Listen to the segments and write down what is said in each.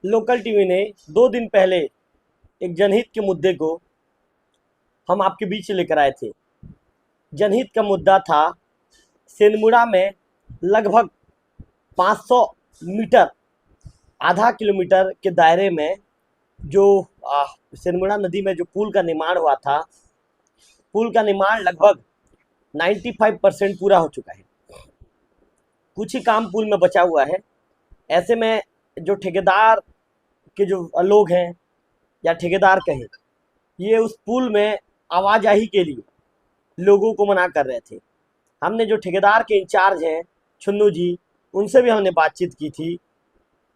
Local TV ने 2 दिन पहले एक जनहित के मुद्दे को हम आपके बीच लेकर आए थे। जनहित का मुद्दा था सेंदमुड़ा में लगभग 500 मीटर, आधा किलोमीटर के दायरे में जो सेंदमुड़ा नदी में जो पुल का निर्माण हुआ था, पुल का निर्माण लगभग 95% पूरा हो चुका है। कुछ ही काम पुल में बचा हुआ है। ऐसे में जो ठेकेदार के जो लोग हैं या ठेकेदार कहें, ये उस पुल में आवाजाही के लिए लोगों को मना कर रहे थे। हमने जो ठेकेदार के इंचार्ज हैं छुन्नू जी, उनसे भी हमने बातचीत की थी।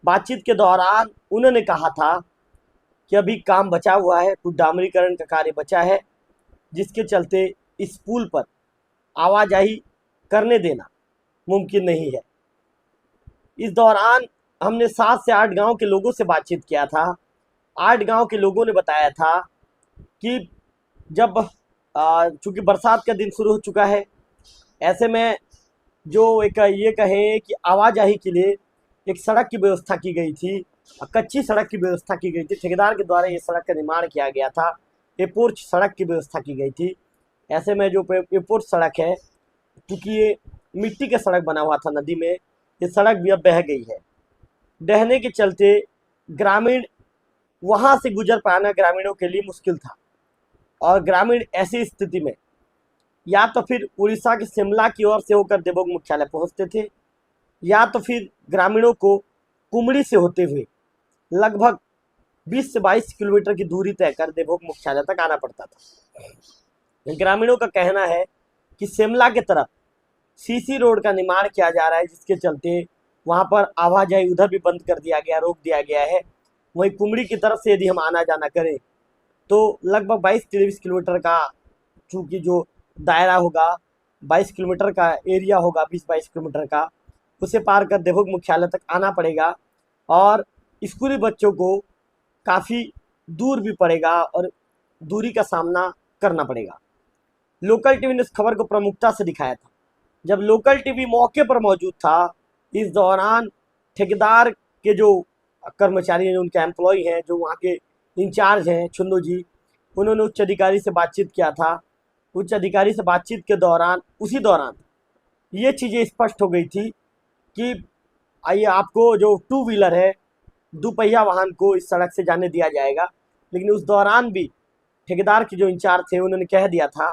बातचीत के दौरान उन्होंने कहा था कि अभी काम बचा हुआ है, कुछ डामरीकरण का कार्य बचा है, जिसके चलते इस पुल पर आवाजाही करने देना मुमकिन नहीं है। इस दौरान हमने 7 से 8 गांव के लोगों से बातचीत किया था। 8 गांव के लोगों ने बताया था कि जब चूँकि बरसात का दिन शुरू हो चुका है, ऐसे में जो एक ये कहें कि आवाजाही के लिए एक सड़क की व्यवस्था की गई थी, कच्ची सड़क की व्यवस्था की गई थी। ठेकेदार के द्वारा ये सड़क का निर्माण किया गया था। एयरपोर्ट सड़क की व्यवस्था की गई थी। ऐसे में जो एयरपोर्ट सड़क है, क्योंकि ये मिट्टी का सड़क बना हुआ था नदी में, ये सड़क भी अब बह गई है। बहने के चलते ग्रामीण वहाँ से गुजर पाना ग्रामीणों के लिए मुश्किल था। और ग्रामीण ऐसी स्थिति में या तो फिर उड़ीसा के शिमला की ओर से होकर देवभोग मुख्यालय पहुँचते थे, या तो फिर ग्रामीणों को कुमड़ी से होते हुए लगभग 20 से 22 किलोमीटर की दूरी तय कर देवभोग मुख्यालय तक आना पड़ता था। ग्रामीणों का कहना है कि शिमला के तरफ सीसी रोड का निर्माण किया जा रहा है, जिसके चलते वहाँ पर आवाजाही उधर भी बंद कर दिया गया, रोक दिया गया है। वहीं कुमड़ी की तरफ से यदि हम आना जाना करें तो लगभग 22-23 किलोमीटर का, चूँकि जो दायरा होगा 22 किलोमीटर का एरिया होगा, 20-22 किलोमीटर का, उसे पार कर देवभोग मुख्यालय तक आना पड़ेगा और स्कूली बच्चों को काफ़ी दूर भी पड़ेगा और दूरी का सामना करना पड़ेगा। लोकल टीवी ने इस खबर को प्रमुखता से दिखाया था। जब लोकल टीवी मौके पर मौजूद था, इस दौरान ठेकेदार के जो कर्मचारी हैं, उनके एम्प्लॉय हैं, जो वहाँ के इंचार्ज हैं छुन्नू जी, उन्होंने उच्च अधिकारी से बातचीत किया था। उच्च अधिकारी से बातचीत के दौरान उसी दौरान ये चीज़ें स्पष्ट हो गई थी कि आइए आपको जो 2 व्हीलर है, दुपहिया वाहन को इस सड़क से जाने दिया जाएगा। लेकिन उस दौरान भी ठेकेदार के जो इंचार्ज थे, उन्होंने कह दिया था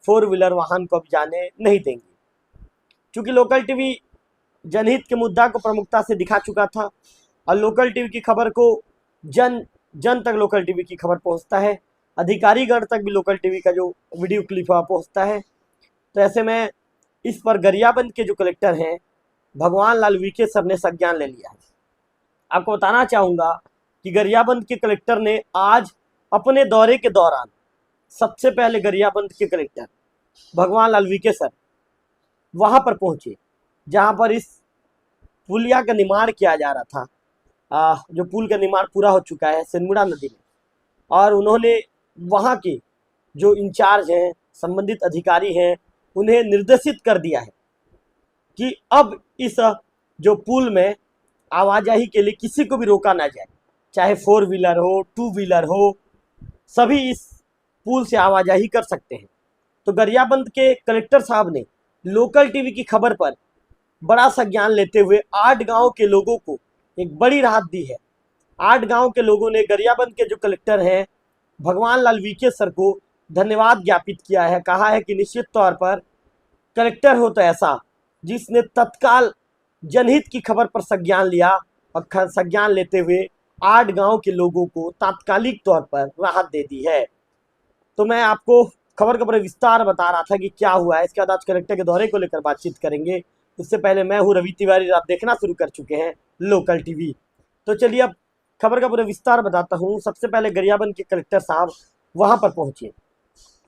4 व्हीलर वाहन को अब जाने नहीं देंगे। चूँकि लोकल टीवी जनहित के मुद्दा को प्रमुखता से दिखा चुका था और लोकल टीवी की खबर को जन तक लोकल टीवी की खबर पहुंचता है, अधिकारीगण तक भी लोकल टीवी का जो वीडियो क्लिप पहुंचता है। तो ऐसे में इस पर गरियाबंद के जो कलेक्टर हैं भगवान लाल वीके सर ने संज्ञान ले लिया है। आपको बताना चाहूँगा कि गरियाबंद के कलेक्टर ने आज अपने दौरे के दौरान सबसे पहले गरियाबंद के कलेक्टर भगवान लाल वीके सर वहाँ पर पहुँचे, जहाँ पर इस पुलिया का निर्माण किया जा रहा था। जो पुल का निर्माण पूरा हो चुका है सेंदमुड़ा नदी में, और उन्होंने वहाँ के जो इंचार्ज हैं, संबंधित अधिकारी हैं, उन्हें निर्देशित कर दिया है कि अब इस जो पुल में आवाजाही के लिए किसी को भी रोका ना जाए, चाहे 4 व्हीलर हो, 2 व्हीलर हो, सभी इस पुल से आवाजाही कर सकते हैं। तो गरियाबंद के कलेक्टर साहब ने लोकल टीवी की खबर पर बड़ा संज्ञान लेते हुए 8 गांव के लोगों को एक बड़ी राहत दी है। 8 गांव के लोगों ने गरियाबंद के जो कलेक्टर हैं भगवान लाल वीके सर को धन्यवाद ज्ञापित किया है। कहा है कि निश्चित तौर पर कलेक्टर हो तो ऐसा, जिसने तत्काल जनहित की खबर पर संज्ञान लिया और संज्ञान लेते हुए 8 गांव के लोगों को तात्कालिक तौर पर राहत दे दी है। तो मैं आपको खबर का पूरा विस्तार बता रहा था कि क्या हुआ है। इसके बाद आज कलेक्टर के दौरे को लेकर बातचीत करेंगे। उससे पहले मैं हूँ रवि तिवारी, आप देखना शुरू कर चुके हैं लोकल टीवी। तो चलिए अब खबर का पूरा विस्तार बताता हूँ। सबसे पहले गरियाबंद के कलेक्टर साहब वहाँ पर पहुँचे।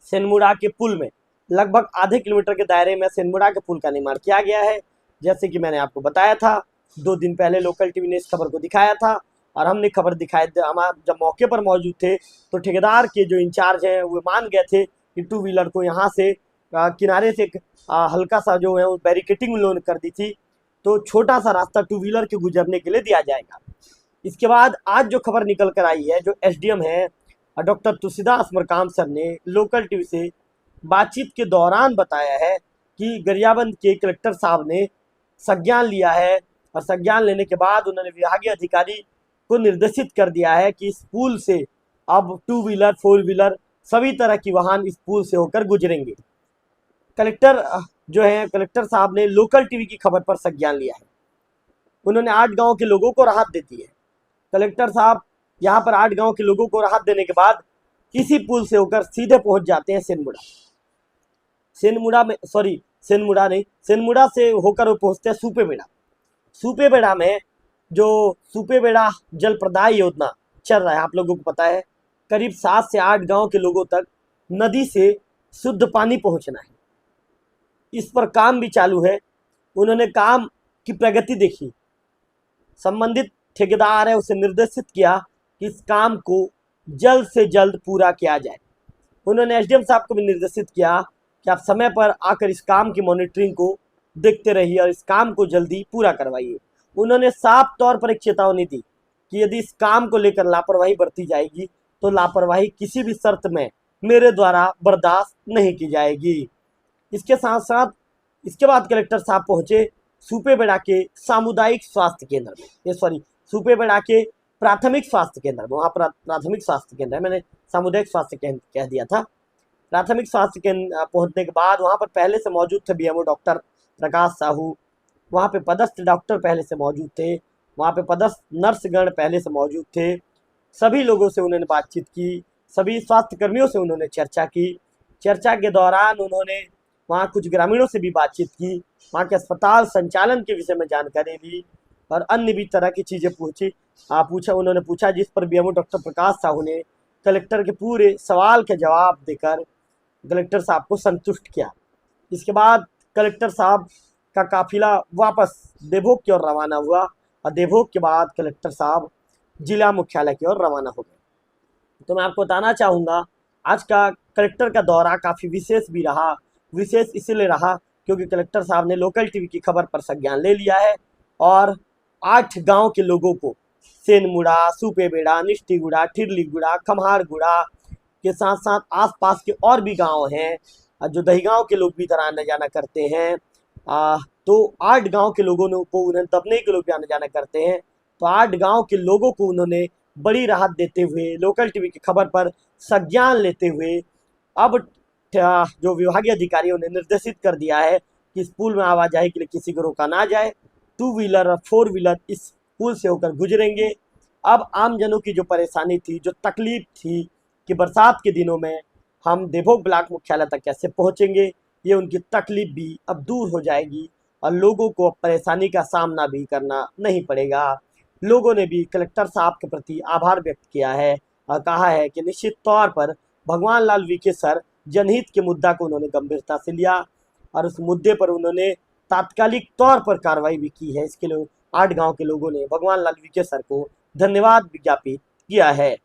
सेंदमुड़ा के पुल में लगभग आधे किलोमीटर के दायरे में सेंदमुड़ा के पुल का निर्माण किया गया है। जैसे कि मैंने आपको बताया था, 2 दिन पहले लोकल टीवी ने इस खबर को दिखाया था और हमने खबर दिखाई, हम जब मौके पर मौजूद थे तो ठेकेदार के जो इंचार्ज हैं वो मान गए थे कि 2 व्हीलर को यहाँ से किनारे से हल्का सा जो है वो बैरिकेटिंग उन्होंने कर दी थी, तो छोटा सा रास्ता 2 व्हीलर के गुजरने के लिए दिया जाएगा। इसके बाद आज जो खबर निकल कर आई है, जो एसडीएम है डॉक्टर तुलसीदास मरकाम सर ने लोकल टीवी से बातचीत के दौरान बताया है कि गरियाबंद के कलेक्टर साहब ने संज्ञान लिया है और संज्ञान लेने के बाद उन्होंने विभागीय अधिकारी को निर्देशित कर दिया है कि इस पुल से अब 2 व्हीलर 4 व्हीलर सभी तरह की वाहन इस पुल से होकर गुजरेंगे। कलेक्टर जो है, कलेक्टर साहब ने लोकल टीवी की खबर पर संज्ञान लिया है। उन्होंने 8 गांव के लोगों को राहत देती है। कलेक्टर साहब यहाँ पर 8 गांव के लोगों को राहत देने के बाद इसी पुल से होकर सीधे पहुंच जाते हैं सेनमुड़ा से होकर वो पहुंचते हैं सूपेबेड़ा। सूपेबेड़ा में जो सूपेबेड़ा जल प्रदाय योजना चल रहा है, आप लोगों को पता है, करीब 7 से 8 गांव के लोगों तक नदी से शुद्ध पानी पहुंचना है। इस पर काम भी चालू है। उन्होंने काम की प्रगति देखी, संबंधित ठेकेदार है उसे निर्देशित किया कि इस काम को जल्द से जल्द पूरा किया जाए। उन्होंने एसडीएम साहब को भी निर्देशित किया कि आप समय पर आकर इस काम की मॉनिटरिंग को देखते रहिए और इस काम को जल्दी पूरा करवाइए। उन्होंने साफ तौर पर एक चेतावनी दी कि यदि इस काम को लेकर लापरवाही बरती जाएगी तो लापरवाही किसी भी शर्त में मेरे द्वारा बर्दाश्त नहीं की जाएगी। इसके साथ साथ इसके बाद कलेक्टर साहब पहुंचे सूपेबेड़ा के सामुदायिक स्वास्थ्य केंद्र में, सूपेबेड़ा के प्राथमिक स्वास्थ्य केंद्र में। वहाँ पर प्राथमिक स्वास्थ्य केंद्र है, मैंने सामुदायिक स्वास्थ्य केंद्र कह दिया था। प्राथमिक स्वास्थ्य केंद्र पहुंचने के बाद वहाँ पर पहले से मौजूद थे बीएमओ डॉक्टर प्रकाश साहू, वहाँ पे पदस्थ डॉक्टर पहले से मौजूद थे, वहाँ पे पदस्थ नर्सगण पहले से मौजूद थे। सभी लोगों से उन्होंने बातचीत की, सभी स्वास्थ्य कर्मियों से उन्होंने चर्चा की। चर्चा के दौरान उन्होंने वहाँ कुछ ग्रामीणों से भी बातचीत की, वहाँ के अस्पताल संचालन के विषय में जानकारी ली और अन्य भी तरह की चीज़ें उन्होंने पूछा, जिस पर बीएमओ डॉक्टर प्रकाश साहू ने कलेक्टर के पूरे सवाल के जवाब देकर कलेक्टर साहब को संतुष्ट किया। इसके बाद कलेक्टर साहब का काफिला वापस देवभोग की ओर रवाना हुआ और देवभोग के बाद कलेक्टर साहब जिला मुख्यालय की ओर रवाना हो गए। तो मैं आपको बताना चाहूँगा, आज का कलेक्टर का दौरा काफ़ी विशेष भी रहा। विशेष इसलिए रहा क्योंकि कलेक्टर साहब ने लोकल टीवी की खबर पर संज्ञान ले लिया है और 8 गांव के लोगों को सेनमुड़ा, सूपेबेड़ा, निष्ठीगुड़ा, ठिरलीगुड़ा, खम्हारगुड़ा के साथ साथ आसपास के और भी गांव हैं जो दहीगांव के लोग भी इधर आना जाना करते हैं। तो 8 गांव के लोगों ने को उन्हें दबने के लोग भी आना जाना करते हैं। तो 8 गांव के लोगों को उन्होंने बड़ी राहत देते हुए लोकल टीवी की खबर पर संज्ञान लेते हुए अब जो विभागीय अधिकारियों ने निर्देशित कर दिया है कि इस पुल में आवाजाही के लिए किसी को रोका ना जाए। 2 व्हीलर और 4 व्हीलर इस पुल से होकर गुजरेंगे। अब आमजनों की जो परेशानी थी, जो तकलीफ थी कि बरसात के दिनों में हम देवभोग ब्लॉक मुख्यालय तक कैसे पहुंचेंगे, ये उनकी तकलीफ भी अब दूर हो जाएगी और लोगों को अब परेशानी का सामना भी करना नहीं पड़ेगा। लोगों ने भी कलेक्टर साहब के प्रति आभार व्यक्त किया है और कहा है कि निश्चित तौर पर भगवान लाल वीके सर जनहित के मुद्दा को उन्होंने गंभीरता से लिया और उस मुद्दे पर उन्होंने तात्कालिक तौर पर कार्रवाई भी की है। इसके लिए 8 गांव के लोगों ने भगवान लाल वीके सर को धन्यवाद ज्ञापित किया है।